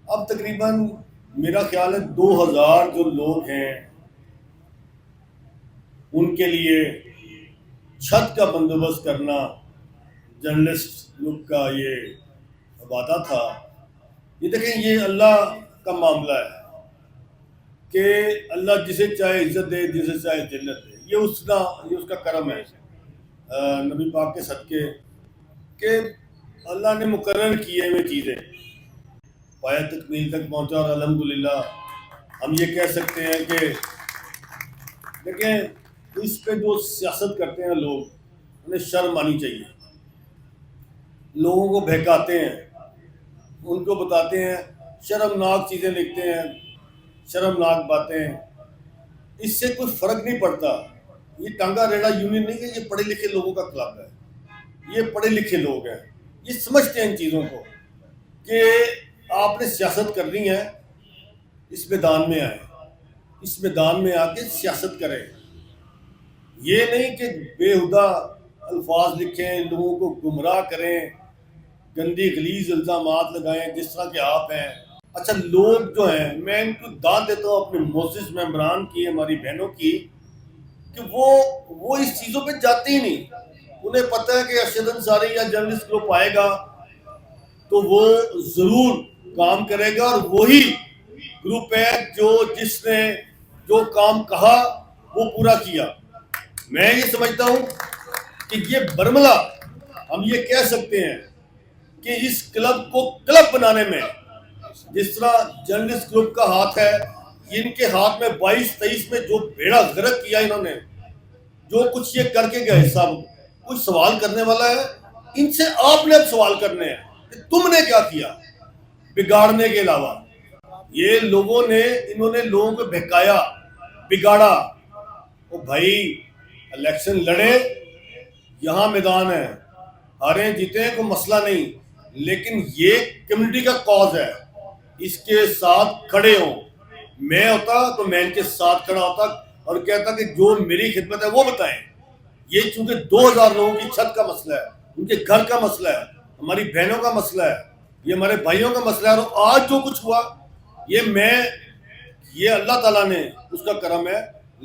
اب تقریباً میرا خیال ہے 2000 جو لوگ ہیں ان کے لیے چھت کا بندوبست کرنا جرنلسٹ لوگ کا یہ وعدہ تھا. یہ دیکھیں یہ اللہ کا معاملہ ہے کہ اللہ جسے چاہے عزت دے جسے چاہے ذلت دے. یہ اس کا کرم ہے نبی پاک کے صدقے کہ اللہ نے مقرر کیے ہوئے چیزیں پایا تکمیل تک پہنچا. اور الحمدللہ ہم یہ کہہ سکتے ہیں کہ دیکھیں اس پہ جو سیاست کرتے ہیں لوگ انہیں شرم آنی چاہیے. لوگوں کو بہکاتے ہیں, ان کو بتاتے ہیں, شرمناک چیزیں لکھتے ہیں, شرمناک باتیں. اس سے کوئی فرق نہیں پڑتا. یہ ٹانگا ریڑا یونین نہیں کہ یہ پڑھے لکھے لوگوں کا کلب ہے. یہ پڑھے لکھے لوگ ہیں, یہ سمجھتے ہیں ان چیزوں کو کہ آپ نے سیاست کرنی ہے, اس میدان میں آئے, اس میدان میں آ کے سیاست کریں. یہ نہیں کہ بےہودہ الفاظ لکھیں, لوگوں کو گمراہ کریں, گندی غلیظ الزامات لگائیں جس طرح کہ آپ ہیں. اچھا لوگ جو ہیں, میں ان کو داد دیتا ہوں اپنے معزز ممبران کی, ہماری بہنوں کی, کہ وہ اس چیزوں پہ جاتے ہی نہیں. انہیں پتہ ہے کہ ارشد انصاری یا جرنلسٹ گروپ آئے گا تو وہ ضرور کام کرے گا, اور وہی گروپ ہے جس نے جو کام کہا وہ پورا کیا. میں یہ سمجھتا ہوں کہ یہ برملا ہم یہ کہہ سکتے ہیں کہ اس کلب کو کلب بنانے میں جس طرح جرنلسٹ گروپ کا ہاتھ ہے, ان کے ہاتھ میں 22-23 میں جو بیڑا غرق کیا انہوں نے, جو کچھ یہ کر کے گئے, سب کچھ سوال کرنے والا ہے. ان سے آپ نے اب سوال کرنے ہیں کہ تم نے کیا کیا بگاڑنے کے علاوہ. یہ انہوں نے لوگوں کو بہکایا, بگاڑا. او بھائی الیکشن لڑے, یہاں میدان ہے, ہاریں جیتیں کوئی مسئلہ نہیں, لیکن یہ کمیونٹی کا کاز ہے, اس کے ساتھ کھڑے ہوں. میں ہوتا تو میں ان کے ساتھ کھڑا ہوتا اور کہتا کہ جو میری خدمت ہے وہ بتائیں. یہ چونکہ 2000 لوگوں کی چھت کا مسئلہ ہے, ان کے گھر کا مسئلہ ہے, ہماری بہنوں کا مسئلہ ہے, یہ ہمارے بھائیوں کا مسئلہ ہے. اور آج جو کچھ ہوا یہ اللہ تعالیٰ نے اس کا کرم ہے,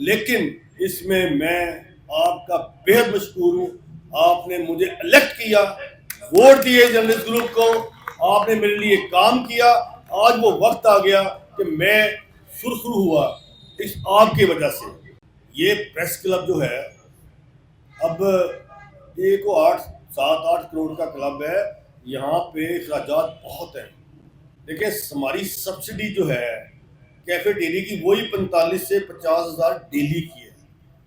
لیکن اس میں آپ کا بہت مشکور ہوں. آپ نے مجھے الیکٹ کیا, ووٹ دیے جرنلسٹ گروپ کو, آپ نے میرے لیے کام کیا. آج وہ وقت آ گیا کہ میں سرخرو ہوا اس آپ کی وجہ سے. یہ پریس کلب جو ہے اب 7-8 کروڑ کا کلب ہے, یہاں پہ اخراجات بہت ہیں. دیکھیں ہماری سبسڈی جو ہے کیفے ڈیلی کی وہی 45 سے 50 ہزار ڈیلی کی ہے.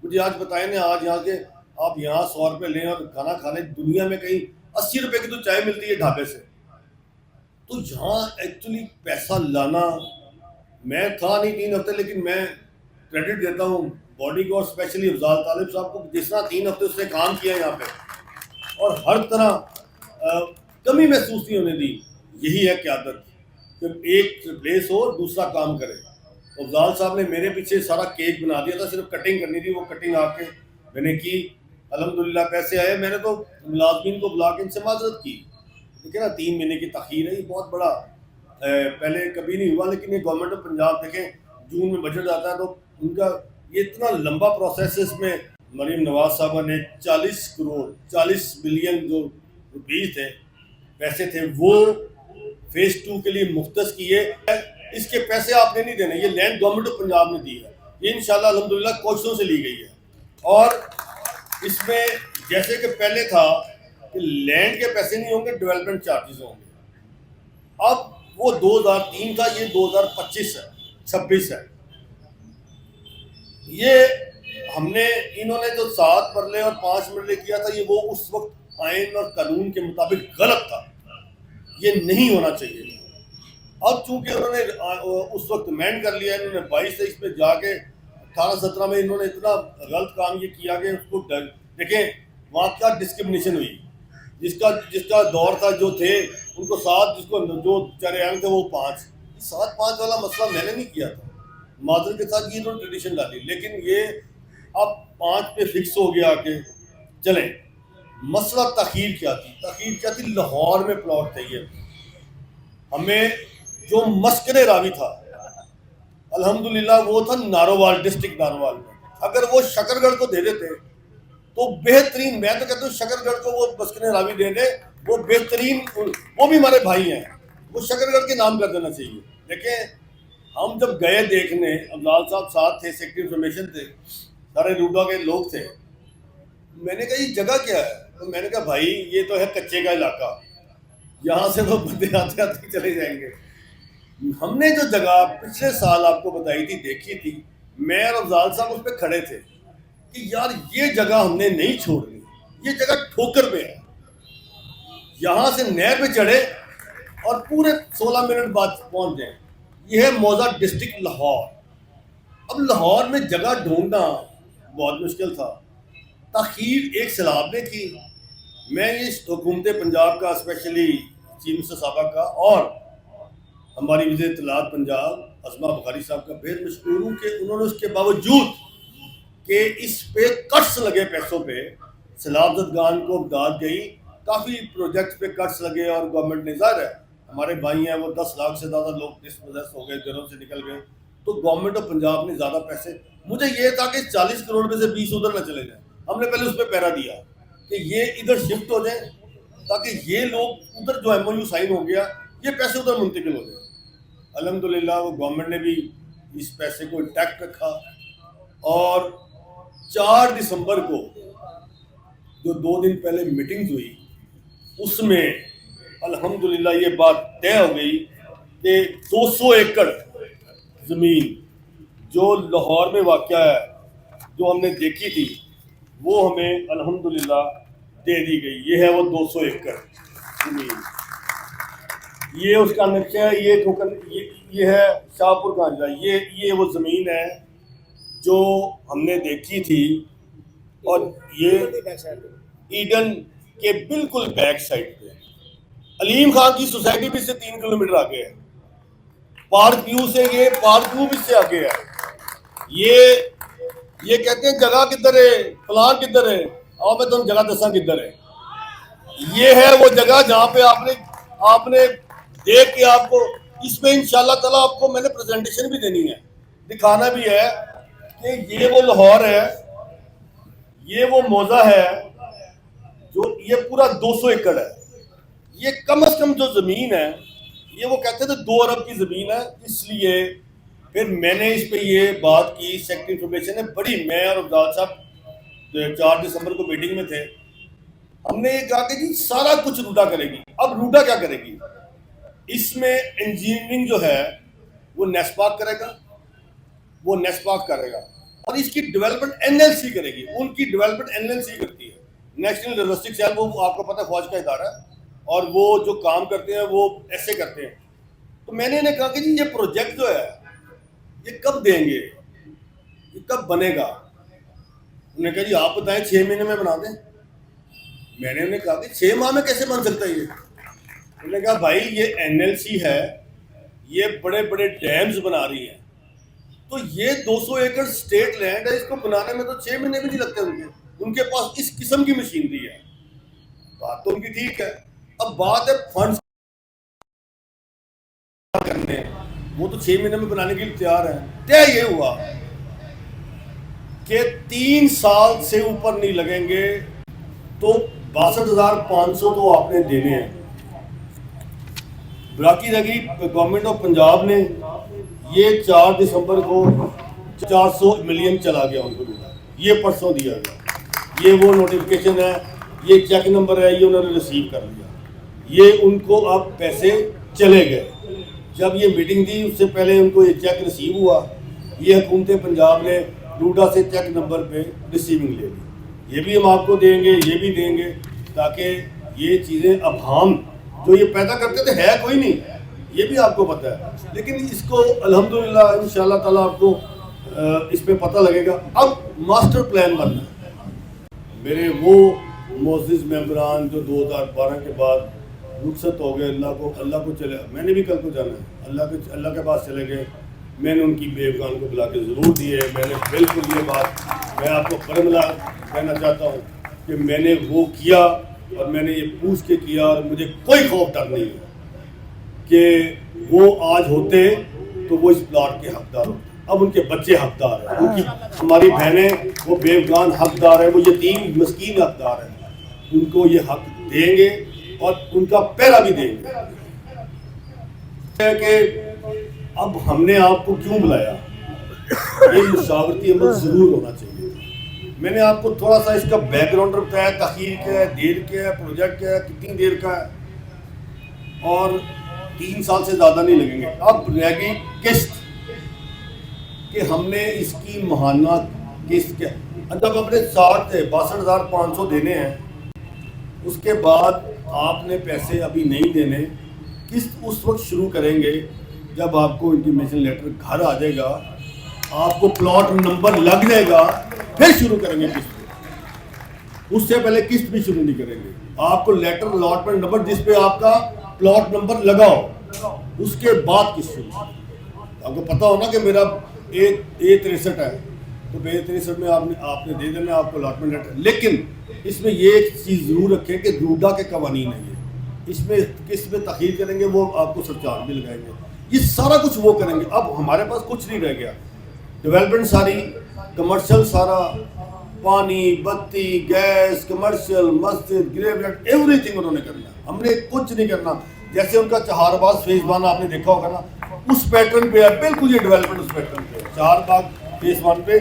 مجھے آج بتائیں نا, آج یہاں کے آپ یہاں 100 روپے لیں اور کھانا کھانے, دنیا میں کہیں 80 روپے کی تو چائے ملتی ہے ڈھابے سے. تو یہاں ایکچولی پیسہ لانا, میں تھا نہیں 3 ہفتے, لیکن میں کریڈٹ دیتا ہوں باڈی کو, اور اسپیشلی افضال طالب صاحب کو, جس طرح 3 ہفتے اس نے کام کیا یہاں پہ اور ہر طرح کمی محسوس نہیں ہونے دی. یہی ہے قیادت کہ ایک ریپلیس ہو دوسرا کام کرے. افضال صاحب نے میرے پیچھے سارا کیک بنا دیا تھا, صرف کٹنگ کرنی تھی, وہ کٹنگ آ کے میں نے کی. الحمدللہ پیسے آئے. میں نے تو ملازمین کو بلا کے ان سے معذرت کی. دیکھیں نا 3 مہینے کی تاخیر ہے, یہ بہت بڑا پہلے کبھی نہیں ہوا. لیکن یہ گورنمنٹ آف پنجاب دیکھیں جون میں بجٹ آتا ہے تو ان کا یہ اتنا لمبا پروسیس ہے. اس میں مریم نواز صاحبہ نے 40 کروڑ 40 بلین جو روپیز تھے پیسے تھے وہ فیز 2 کے لیے مختص کیے. اس کے پیسے آپ نے نہیں دینے, یہ لینڈ گورنمنٹ آف پنجاب نے دی ہے. یہ انشاءاللہ الحمدللہ کوششوں سے لی گئی ہے. اور اس میں جیسے کہ پہلے تھا کہ لینڈ کے پیسے نہیں ہوں گے, ڈیولپمنٹ چارجز ہوں گے. اب وہ 2003 تھا, یہ 2025 ہے 26 ہے. یہ ہم نے انہوں نے جو 7 مرلے اور 5 مرلے کیا تھا, یہ وہ اس وقت آئین اور قانون کے مطابق غلط تھا, یہ نہیں ہونا چاہیے تھا. اب چونکہ انہوں نے اس وقت مینڈ کر لیا, انہوں نے 22-23 میں جا کے 18-17 میں انہوں نے اتنا غلط کام یہ کیا کہ اس کو دیکھیں وہاں کیا ڈسکرمنیشن ہوئی. جس کا دور تھا جو تھے ان کو 7, جس کو جو 4 عام تھے وہ 5. 7-5 والا مسئلہ میں نے نہیں کیا تھا, معذرت کے ساتھ یہ انہوں نے ٹریڈیشن ڈالی. لیکن یہ اب 5 پہ فکس ہو گیا کہ چلیں. مسئلہ تاخیر کیا تھی, لاہور میں پلاٹ چاہیے ہمیں. جو مسکن راوی تھا الحمدللہ وہ تھا نارووال، ڈسٹرکٹ نارووال میں. اگر وہ شکر گڑھ کو دے دیتے تو بہترین، میں تو کہتا ہوں شکر گڑھ کو وہ مسکن راوی دے دے، وہ بہترین، وہ بھی ہمارے بھائی ہیں، وہ شکر گڑھ کے نام کر دینا چاہیے. دیکھیں ہم جب گئے دیکھنے، افضال صاحب ساتھ تھے، سیکٹری انفارمیشن تھے، سارے روڈا کے لوگ تھے. میں نے کہا یہ جگہ کیا ہے؟ تو میں نے کہا بھائی یہ تو ہے کچے کا علاقہ، یہاں سے تو بندے آتے آتے چلے جائیں گے. ہم نے جو جگہ پچھلے سال آپ کو بتائی تھی، دیکھی تھی، میں اور افضال صاحب اس پہ کھڑے تھے کہ یار یہ جگہ ہم نے نہیں چھوڑنی، یہ جگہ ٹھوکر پہ ہے. یہاں سے نہر پہ چڑھے اور پورے 16 منٹ بعد پہنچ جائیں. یہ ہے موضع ڈسٹرکٹ لاہور. اب لاہور میں جگہ ڈھونڈنا بہت مشکل تھا. تاخیر ایک سیلاب نے کی. میں اس حکومت پنجاب کا، اسپیشلی چیف منسٹر صاحبہ کا اور ہماری وزیر اطلاعات پنجاب اسما بخاری صاحب کا بہت مشکور ہوں کہ انہوں نے اس کے باوجود کہ اس پہ کٹس لگے پیسوں پہ، سیلاب زدگان کو امداد گئی، کافی پروجیکٹس پہ کٹس لگے اور گورنمنٹ نے، ظاہر ہے ہمارے بھائی ہیں، وہ 10 لاکھ سے زیادہ لوگ ڈسپوزیس ہو گئے، گھروں سے نکل گئے، تو گورنمنٹ آف پنجاب نے زیادہ پیسے، مجھے یہ تھا کہ 40 کروڑ میں سے 20 ادھر نہ چلے جائیں. ہم نے پہلے اس پہ پیرا دیا کہ یہ ادھر شفٹ ہو جائیں تاکہ یہ لوگ ادھر جو ایم او یو سائن ہو گیا یہ پیسے ادھر منتقل ہو جائیں. الحمدللہ وہ گورنمنٹ نے بھی اس پیسے کو انٹیکٹ رکھا، اور 4 دسمبر کو جو 2 دن پہلے میٹنگ ہوئی اس میں الحمدللہ یہ بات طے ہو گئی کہ 200 ایکڑ زمین جو لاہور میں واقع ہے، جو ہم نے دیکھی تھی، وہ ہمیں الحمدللہ دے دی گئی. یہ ہے وہ 200 ایکڑ زمین. یہ اس کا نقشہ ہے، یہ ہے شاہپور کا اضلاع. یہ وہ زمین ہے جو ہم نے دیکھی تھی، اور یہ ایڈن کے بالکل بیک سائڈ پہ علیم خان کی سوسائٹی بھی سے 3 کلومیٹر آگے ہے. پارک ویو سے، یہ پارک ویو بھی سے آگے ہے. یہ کہتے ہیں جگہ کدھر ہے، فلان کدھر ہے، اور میں تم جگہ دساں کدھر ہے. یہ ہے وہ جگہ جہاں پہ آپ نے دیکھ کے، آپ کو اس میں انشاءاللہ تعالیٰ آپ کو میں نے پریزنٹیشن بھی دینی ہے، دکھانا بھی ہے کہ یہ وہ لاہور ہے، یہ وہ موضع ہے جو یہ پورا 200 ایکڑ ہے. یہ کم از کم جو زمین ہے، یہ وہ کہتے تھے 2 ارب کی زمین ہے. اس لیے پھر میں نے اس پہ یہ بات کی، سیکٹری انفارمیشن نے بڑی، میں اور افضال صاحب 4 دسمبر کو میٹنگ میں تھے، ہم نے یہ کہا کہ جی سارا کچھ روڈا کرے گی. اب روڈا کیا کرے گی؟ اس میں انجینئرنگ جو ہے وہ نیسپاک کرے گا، وہ نیسپاک کرے گا، اور اس کی ڈیولپمنٹ این ایل سی کرے گی. ان کی ڈیولپمنٹ این ایل سی کرتی ہے، نیشنل لوجسٹک سیل، وہ آپ کو پتہ ہے فوج کا ادارہ ہے، اور وہ جو کام کرتے ہیں وہ ایسے کرتے ہیں. تو میں نے انہیں کہا کہ جی یہ پروجیکٹ جو ہے یہ کب دیں گے، یہ کب بنے گا؟ انہوں نے کہا جی آپ بتائیں 6 مہینے میں بنا دیں. میں نے انہیں کہا کہ 6 ماہ میں کیسے بن سکتا ہے یہ؟ انہوں نے کہا بھائی یہ این ایل سی ہے، یہ بڑے بڑے ڈیمز بنا رہی ہیں، تو یہ 200 ایکڑ اسٹیٹ لینڈ ہے، اس کو بنانے میں تو 6 مہینے بھی نہیں لگتے ان کے پاس اس قسم کی مشینری ہے. بات تو ان کی ٹھیک ہے. اب بات ہے فنڈز کرنے، وہ تو 6 مہینے میں بنانے کے لیے تیار ہیں. طے یہ ہوا کہ 3 سال سے اوپر نہیں لگیں گے، تو 62,500 تو آپ نے دینے ہیں. باقی رہی گورنمنٹ آف پنجاب نے یہ 4 دسمبر کو 400 ملین چلا گیا ان کو دینا، یہ پرسوں دیا گیا. یہ وہ نوٹیفکیشن ہے، یہ چیک نمبر ہے، یہ انہوں نے ریسیو کر لیا. یہ ان کو اب پیسے چلے گئے. جب یہ میٹنگ تھی اس سے پہلے ان کو یہ چیک ریسیو ہوا. یہ حکومت پنجاب نے روڈا سے چیک نمبر پہ ریسیونگ لے لی. یہ بھی ہم آپ کو دیں گے، یہ بھی دیں گے، تاکہ یہ چیزیں اب ہم جو یہ پیدا کرتے تھے ہے کوئی نہیں، یہ بھی آپ کو پتہ ہے، لیکن اس کو الحمدللہ انشاءاللہ تعالیٰ آپ کو اس پہ پتہ لگے گا. اب ماسٹر پلان بننا ہے. میرے وہ معزز ممبران جو 2012 کے بعد رخصت ہو گئے، اللہ کو چلے، میں نے بھی کل کو جانا ہے، اللہ کے پاس چلے گئے. میں نے ان کی بیگان کو بلا کے ضرور دیے. میں نے بالکل یہ بات میں آپ کو برملا کہنا چاہتا ہوں کہ میں نے وہ کیا، اور میں نے یہ پوچھ کے کیا، اور مجھے کوئی خوف ڈر نہیں ہے کہ وہ آج ہوتے تو وہ اس پلاٹ کے حقدار ہوتے، اب ان کے بچے حقدار ہیں، ان کی ہماری بہنیں وہ بیوگان حقدار ہیں، وہ یتیم مسکین حقدار ہیں، ان کو یہ حق دیں گے اور ان کا پہرا بھی دیں گے. کہ اب ہم نے آپ کو کیوں بلایا، یہ مشاورتی عمل ضرور ہونا چاہیے. میں نے آپ کو تھوڑا سا اس کا بیک گراؤنڈ بتایا، تاخیر کیا ہے، دیر کیا ہے، پروجیکٹ کیا ہے، کتنی دیر کا ہے، اور 3 سال سے زیادہ نہیں لگیں گے. اب رہ گئی قسط کہ ہم نے اس کی ماہانہ قسط کیا، جب اپنے 62,500 دینے ہیں، اس کے بعد آپ نے پیسے ابھی نہیں دینے، قسط اس وقت شروع کریں گے جب آپ کو انٹیمیشن لیٹر گھر آ جائے گا، آپ کو پلاٹ نمبر لگ جائے گا، پھر شروع کریں گے قسط. اس سے پہلے قسط بھی شروع نہیں کریں گے. آپ کو لیٹر الاٹمنٹ نمبر جس پہ آپ کا پلاٹ نمبر لگا ہو، اس کے بعد قسط شروع. آپ کو پتا ہونا کہ میرا A63 ہے، تو A63 میں آپ نے دے دینا آپ کو الاٹمنٹ لیٹر. لیکن اس میں یہ ایک چیز ضرور رکھیں کہ روڈا کے قوانین ہیں، اس میں قسط میں تاخیر کریں گے وہ آپ کو سرچارج بھی لگائیں گے. یہ سارا کچھ وہ کریں گے. اب ہمارے پاس کچھ نہیں رہ گیا، ڈیولپمنٹ ساری، کمرشل سارا، پانی، بتی، گیس، کمرشل، مسجد، گریو یارڈ، ایوری تھنگ انہوں نے کرنا. ہم نے کچھ نہیں کرنا. جیسے ان کا چہار باغ فیز 1 آپ نے دیکھا ہوگا نا، اس پیٹرن پہ ہے بالکل. یہ ڈیولپمنٹ اس پیٹرن پہ ہے، چہار باغ فیز 1 پہ،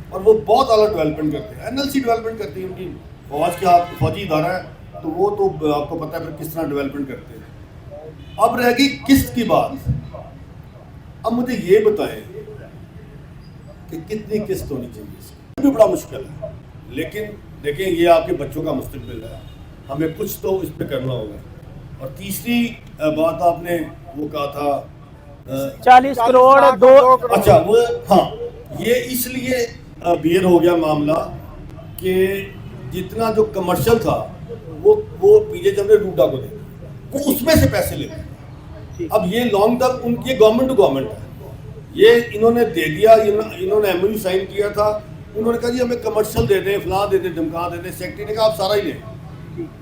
اور وہ بہت اعلیٰ ڈیولپمنٹ کرتے ہیں. NLC ڈیولپمنٹ کرتی ہے، ان کی فوج کے ہاتھ فوجی ادارہ ہے، تو وہ تو آپ کو پتہ ہے پھر کس طرح ڈیولپمنٹ کرتے ہیں. اب رہ گئی قسط کی بات. اب مجھے یہ بتائیں کہ کتنی قسط ہونی چاہیے. اس کی بھی بڑا مشکل ہے، لیکن دیکھیں یہ آپ کے بچوں کا مستقبل ہے، ہمیں کچھ تو اس پہ کرنا ہوگا. اور تیسری بات آپ نے وہ کہا تھا 40 کروڑ 2. اچھا وہ ہاں، یہ اس لیے بیر ہو گیا معاملہ کہ جتنا جو کمرشل تھا وہ پی جے نے روڈا کو دے، وہ اس میں سے پیسے لے گئے. اب یہ لانگ ٹرم ان کی گورنمنٹ ٹو گورنمنٹ ہے، یہ انہوں نے دے دیا. انہوں نے MOU سائن کیا تھا، انہوں نے کہا جی ہمیں کمرشل دے دیں، فلاں دے دیں، ڈھمکاں دے دیں. سیکٹری نے کہا آپ سارا ہی لیں،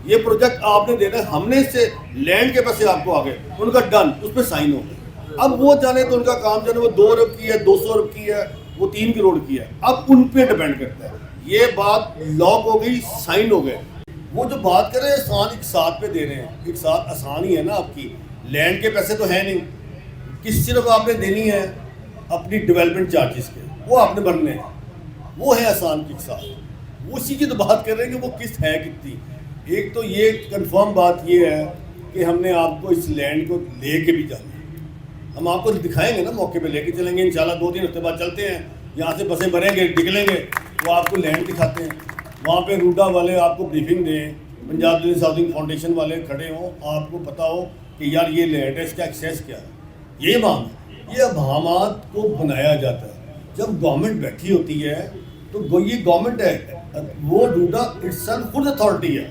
یہ پروجیکٹ آپ نے دینا ہے، ہم نے اس سے لینڈ کے پیسے آپ کو آ گئے. ان کا ڈن، اس پہ سائن ہو گئے. اب وہ جانے تو ان کا کام جانے، وہ 2 ارب کی ہے، 200 ارب کی ہے، وہ 3 کروڑ کی ہے. اب ان پہ ڈیپینڈ کرتا ہے. یہ بات لاک ہو گئی، سائن ہو گئے. وہ جو بات کر رہے ہیں آسان ایک ساتھ پہ دے رہے ہیں، ایک ساتھ آسان ہی ہے نا. آپ کی لینڈ کے پیسے تو ہیں نہیں، کس صرف آپ نے دینی ہے اپنی ڈیولپمنٹ چارجز کے، وہ آپ نے بھرنے ہیں، وہ ہے آسان کی ساتھ. وہ اسی کی تو بات کر رہے ہیں کہ وہ قسط ہے کتنی. ایک تو یہ کنفرم بات یہ ہے کہ ہم نے آپ کو اس لینڈ کو لے کے بھی جانا ہے. ہم آپ کو دکھائیں گے نا، موقع پہ لے کے چلیں گے انشاءاللہ. 2 دن ہفتے بعد چلتے ہیں، یہاں سے بسیں بھریں گے، نکلیں گے، وہ آپ کو لینڈ دکھاتے ہیں. وہاں پہ روڈا والے آپ کو بریفنگ دیں، پنجاب دہلی ہاؤسنگ فاؤنڈیشن والے کھڑے ہوں، آپ کو پتا ہو کہ یار یہ لینڈ ہے، اس کا ایکسیس کیا ہے. یہ معاملہ، یہ ابہامات کو بنایا جاتا ہے. جب گورنمنٹ بیٹھی ہوتی ہے تو یہ گورنمنٹ ہے، وہ روڈا اٹسیلف خود اتھارٹی ہے.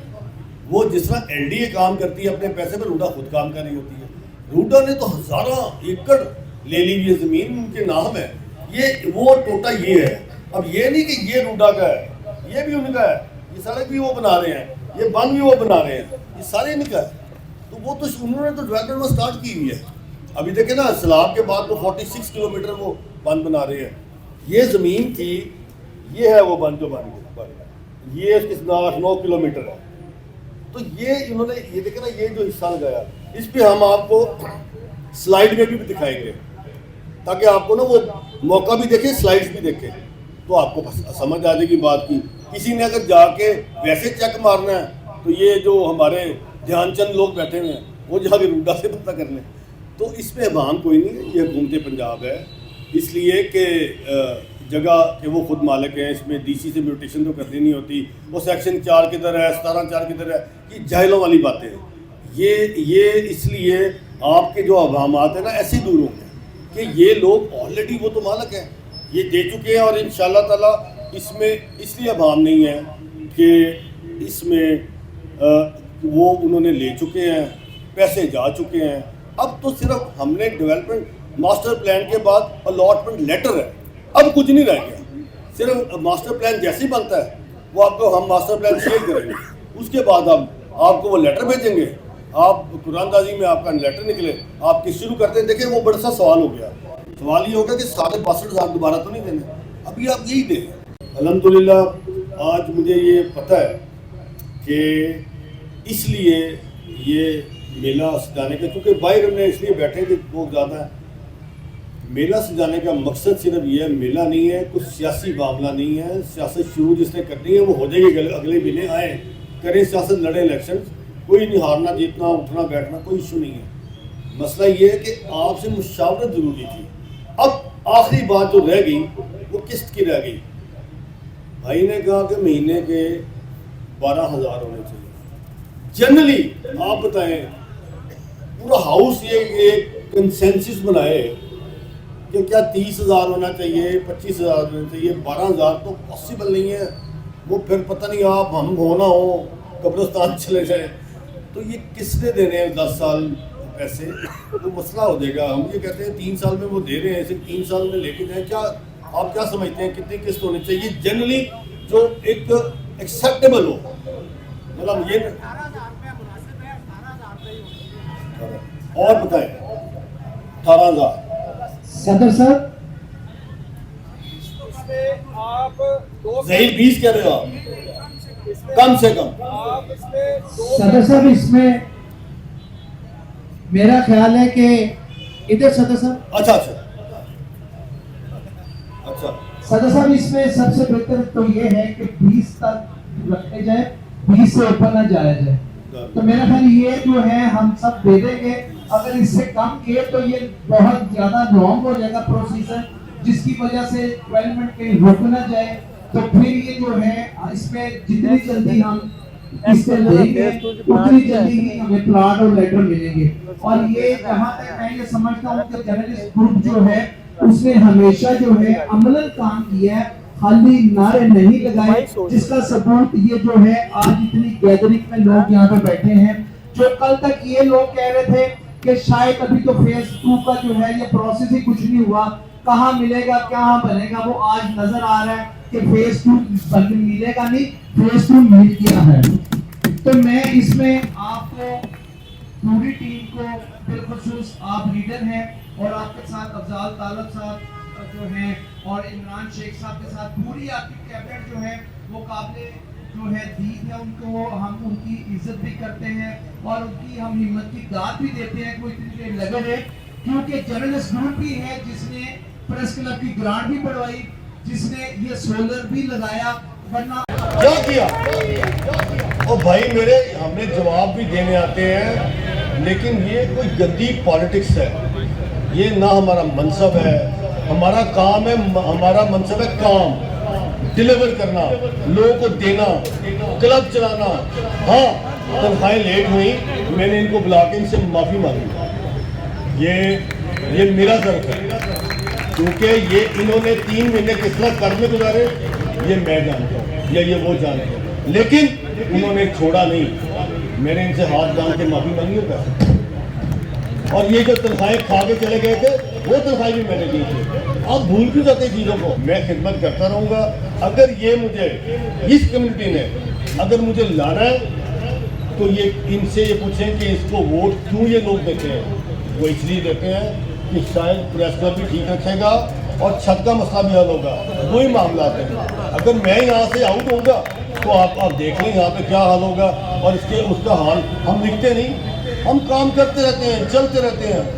وہ جس طرح LDA کام کرتی ہے اپنے پیسے پہ، روڈا خود کام کر رہی ہوتی ہے. روڈا نے تو ہزاروں ایکڑ لے لی ہوئی زمین، ان کے نام ہے. یہ وہ ٹوٹا یہ ہے. اب یہ نہیں کہ یہ روڈا کا ہے، یہ بھی ان کا ہے. یہ سڑک بھی وہ بنا رہے ہیں، یہ بند بھی وہ بنا رہے ہیں، یہ سارے ان کا ہے. تو وہ تو انہوں نے تو ڈیولپمنٹ میں سٹارٹ کی ہوئی ہے. ابھی دیکھیں نا، سیلاب کے بعد وہ 46 کلومیٹر وہ بند بنا رہے ہیں. یہ زمین تھی، یہ ہے وہ بند جو بن گیا، یہ اس کے 9 کلومیٹر ہے. تو یہ انہوں نے یہ دیکھیں نا، یہ جو حصہ لگایا، اس پہ ہم آپ کو سلائیڈ میں بھی دکھائیں گے تاکہ آپ کو نا وہ موقع بھی دیکھیں، سلائیڈز بھی دیکھیں، تو آپ کو سمجھ آ جائے گی بات کی. کسی نے اگر جا کے ویسے چیک مارنا ہے تو یہ جو ہمارے دھیان چند لوگ بیٹھے ہوئے ہیں وہ جا کے روڈا سے پتہ کر لیں. تو اس میں ابہام کوئی نہیں ہے. یہ حکومت پنجاب ہے، اس لیے کہ جگہ کہ وہ خود مالک ہیں. اس میں DC سے میوٹیشن تو کرنی نہیں ہوتی. وہ سیکشن 4 کدھر ہے، 17(4) کدھر ہے، یہ جاہلوں والی باتیں ہیں. یہ اس لیے آپ کے جو ابہامات ہیں نا ایسے دور ہوں گے کہ یہ لوگ آلریڈی وہ تو مالک ہیں، یہ دے چکے ہیں. اور انشاءاللہ تعالیٰ اس میں اس لیے ابہام نہیں ہے کہ اس میں وہ انہوں نے لے چکے ہیں، پیسے جا چکے ہیں. اب تو صرف ہم نے ڈیولپمنٹ ماسٹر پلان کے بعد الاٹمنٹ لیٹر ہے، اب کچھ نہیں رہ گیا. صرف ماسٹر پلان جیسے ہی بنتا ہے وہ آپ کو ہم ماسٹر پلان شیئر کریں گے، اس کے بعد ہم آپ کو وہ لیٹر بھیجیں گے. آپ قرآن دازی میں آپ کا لیٹر نکلے, آپ کس شروع کرتے ہیں, دیکھیں وہ بڑا سا سوال ہو گیا. سوال یہ ہوگا کہ 62,000 دوبارہ تو نہیں دینے, ابھی آپ یہی دیں. الحمدللہ آج مجھے یہ پتہ ہے کہ اس لیے یہ میلہ سجانے کا, کیونکہ باہر ہم نے اس لیے بیٹھے کہ لوگ زیادہ ہیں. میلہ سجانے کا مقصد صرف یہ ہے, میلہ نہیں ہے, کچھ سیاسی معاملہ نہیں ہے. سیاست شروع جس نے کرنی ہے وہ ہو جائے گی, اگلے مہینے آئیں کریں سیاست, لڑیں الیکشن, کوئی نہیں ہارنا جیتنا اٹھنا بیٹھنا کوئی ایشو نہیں ہے. مسئلہ یہ ہے کہ آپ سے مشاورت ضروری تھی. اب آخری بات جو رہ گئی وہ قسط کی رہ گئی. بھائی نے کہا کہ مہینے کے 12,000 ہونے چاہیے. جنرلی آپ بتائیں پورا ہاؤس یہ ایک کنسنسس بنائے کہ کیا 30,000 ہونا چاہیے, 25,000 ہونا چاہیے, 12,000 تو پاسبل نہیں ہے. وہ پھر پتہ نہیں آپ ہم ہونا ہو قبرستان چلے جائیں, تو یہ کس نے دینے ہیں 10 سال پیسے, وہ مسئلہ ہو جائے گا. ہم یہ کہتے ہیں 3 سال میں وہ دے رہے ہیں, صرف 3 سال میں لے کے جائیں. کیا آپ کیا سمجھتے ہیں کتنی قسط ہونی چاہیے جنرلی جو ایک ایکسیپٹیبل ہو؟ مطلب یہ اور بتائیں 18,000 صدر صاحب آپ ظہیر 20 کہہ رہے ہو آپ, کم سے کم. صدر صاحب اس میں میرا خیال ہے کہ ادھر صدر صاحب اچھا صدر صاحب اس میں سب سے بہتر تو یہ ہے کہ 20 تک رکھے جائے, 20 سے اوپر نہ جایا جائے. تو میرا خیال یہ جو ہے ہم سب دے دیں گے. اگر اس سے کم کیے تو یہ بہت زیادہ لانگ ہو جائے گا پروسیجر, جس کی وجہ سے ڈیولپمنٹ کہیں رک نہ جائے. تو پھر یہ جو ہے اس میں جتنی جلدی ہم اس سے دیں گے اتنی جلدی ہی ہمیں پلاٹ اور لیٹر ملیں گے. اور یہ جہاں تک میں یہ سمجھتا ہوں کہ جرنلسٹ گروپ جو ہے اس نے ہمیشہ جو ہے عملاً کام کیا ہے, خالی نعرے نہیں لگائے, جس کا ثبوت یہ جو ہے آج اتنی گیدرنگ میں لوگ یہاں پہ بیٹھے ہیں. جو کل تک یہ لوگ کہہ رہے تھے کہ شاید ابھی تو فیز 2 کا جو ہے یہ پروسیس ہی کچھ نہیں ہوا, کہاں ملے گا کہاں بنے گا, وہ آج نظر آ رہا ہے کہ فیز 2 ملے گا نہیں, فیز 2 مل گیا ہے. تو میں اس میں آپ کو پوری ٹیم کو بالخصوص آپ لیڈر ہیں اور آپ کے ساتھ افضال طالب صاحب جو ہیں اور عمران شیخ صاحب کے ساتھ پوری آپ کی کیبنٹ جو ہے وہ قابل جو ہے دید ہے, ان کو ہم ان کی عزت بھی کرتے ہیں اور ان کی ہم ہمت کی داد بھی دیتے ہیں. کوئی اتنی دیر لگے رہے کیونکہ جرنلسٹ گروپ بھی ہے جس نے پریس کلب کی گرانٹ بھی بڑھوائی, جس نے یہ سولر بھی لگایا, ورنہ کیا کیا. اور بھائی میرے ہم نے جواب بھی دینے آتے ہیں, لیکن یہ کوئی گندی پالیٹکس ہے. یہ نہ ہمارا منصب ہے, ہمارا کام ہے, ہمارا منصب ہے کام ڈیلیور کرنا, لوگوں کو دینا, کلب چلانا. ہاں تنخواہیں لیٹ ہوئی, میں نے ان کو بلا کے ان سے معافی مانگی. یہ میرا ضرف ہے, کیونکہ یہ انہوں نے 3 مہینے کس طرح قرض میں گزارے یہ میں جانتا ہوں یا یہ وہ جانتے ہیں, لیکن انہوں نے چھوڑا نہیں. میں نے ان سے ہاتھ باندھ کے معافی مانگی ہو پیسے, اور یہ جو تنخواہیں کھا کے چلے گئے تھے وہ تنخواہیں بھی میں نے دی تھی. آپ بھول کیوں جاتے چیزوں کو. میں خدمت کرتا رہوں گا. اگر یہ مجھے اس کمیونٹی نے اگر مجھے لانا ہے تو یہ ان سے یہ پوچھیں کہ اس کو ووٹ کیوں یہ لوگ دیتے ہیں. وہ اس لیے دیتے ہیں کہ شاید پریس کلب بھی ٹھیک رکھے گا اور چھت کا مسئلہ بھی حل ہوگا. وہی معاملات ہیں. اگر میں یہاں سے آؤٹ ہوں گا تو آپ دیکھ لیں یہاں پہ کیا حال ہوگا. اور اس کا حال ہم لکھتے نہیں, ہم کام کرتے رہتے ہیں, چلتے رہتے ہیں.